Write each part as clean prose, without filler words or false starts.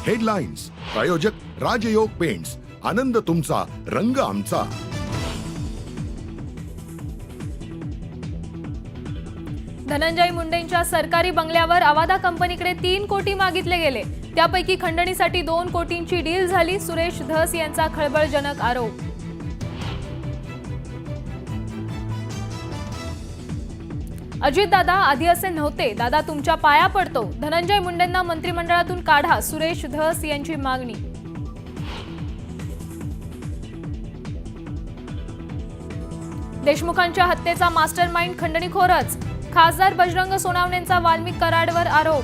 Headlines प्रायोजक राजयोग paints, आनंद तुमचा, रंग आमचा। धनंजय मुंडेंच्या सरकारी बंगल्यावर अवादा कंपनीकडे 3 कोटी मागितले गेले। त्यापैकी खंडणीसाठी 2 कोटींची डील झाली। सुरेश धस यांचा खळबळजनक आरोप। अजित दादा आधी असे नव्हते, दादा तुमच्या पाया पडतो। धनंजय मुंडेंना मंत्रिमंडळातून काढा, सुरेश धस यांची मागणी। देशमुखांच्या हत्येचा मास्टरमाइंड खंडणीखोरच, खासदार बजरंग सोनावणेंचा वाल्मिक कराडवर आरोप।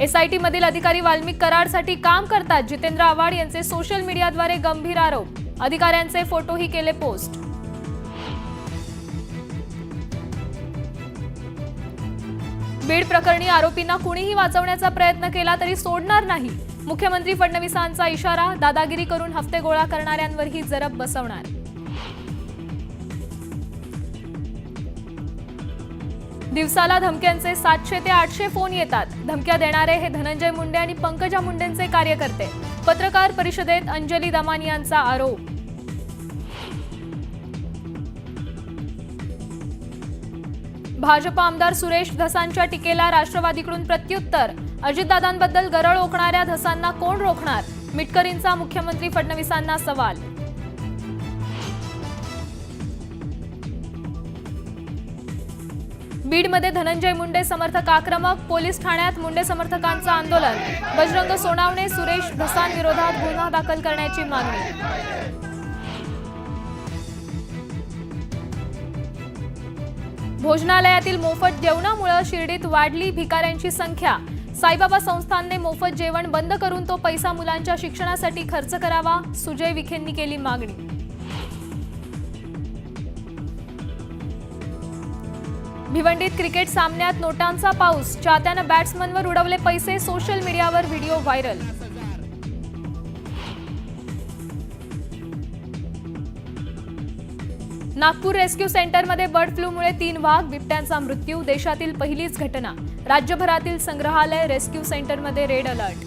एसआयटी मधील अधिकारी वाल्मिक कराडसाठी काम करतात, जितेंद्र आव्हाड यांचे सोशल मीडियाद्वारे गंभीर आरोप। अधिकाऱ्यांचे फोटोही केले पोस्ट। बीड प्रकरणी आरोपींना कुणीही वाचवण्याचा प्रयत्न केला तरी सोडणार नाही, मुख्यमंत्री फडणवीसांचा इशारा। दादागिरी करून हफ्ते गोळा करणाऱ्यांवरही जरब बसवणार। दिवसाला धमक्यांचे 700 ते 800 फोन येतात। धमक्या देणारे हे धनंजय मुंडे आणि पंकजा मुंडेंचे कार्यकर्ते। पत्रकार परिषदेत अंजली दमानी यांचा आरोप। भाजप आमदार सुरेश धसांच्या टीकेला राष्ट्रवादीकडून प्रत्युत्तर। अजितदादांबद्दल गरळ ओकणाऱ्या धसांना कोण रोखणार? मिटकरींचा मुख्यमंत्री फडणवीसांना सवाल। बीडमध्ये धनंजय मुंडे समर्थक आक्रमक, पोलीस ठाण्यात मुंडे समर्थकांचं आंदोलन। बजरंग सोनावणे, सुरेश धसांविरोधात गुन्हा दाखल करण्याची मागणी। भोजनालयातील मोफत जेवणामुळे शिर्डीत वाढली भिकाऱ्यांची संख्या। साईबाबा संस्थानने मोफत जेवण बंद करून तो पैसा मुलांच्या शिक्षणासाठी खर्च करावा, सुजय विखेंनी केली मागणी। भिवंडीत क्रिकेट सामन्यात नोटांचा पाऊस, चाहत्यानं बॅट्समनवर उडवले पैसे, सोशल मीडियावर व्हिडिओ व्हायरल। नागपूर रेस्क्यू सेंटरमध्ये बर्ड फ्लूमुळे 3 वाघ बिबट्यांचा मृत्यू, देशातील पहिलीच घटना। राज्यभरातील संग्रहालय रेस्क्यू सेंटरमध्ये रेड अलर्ट।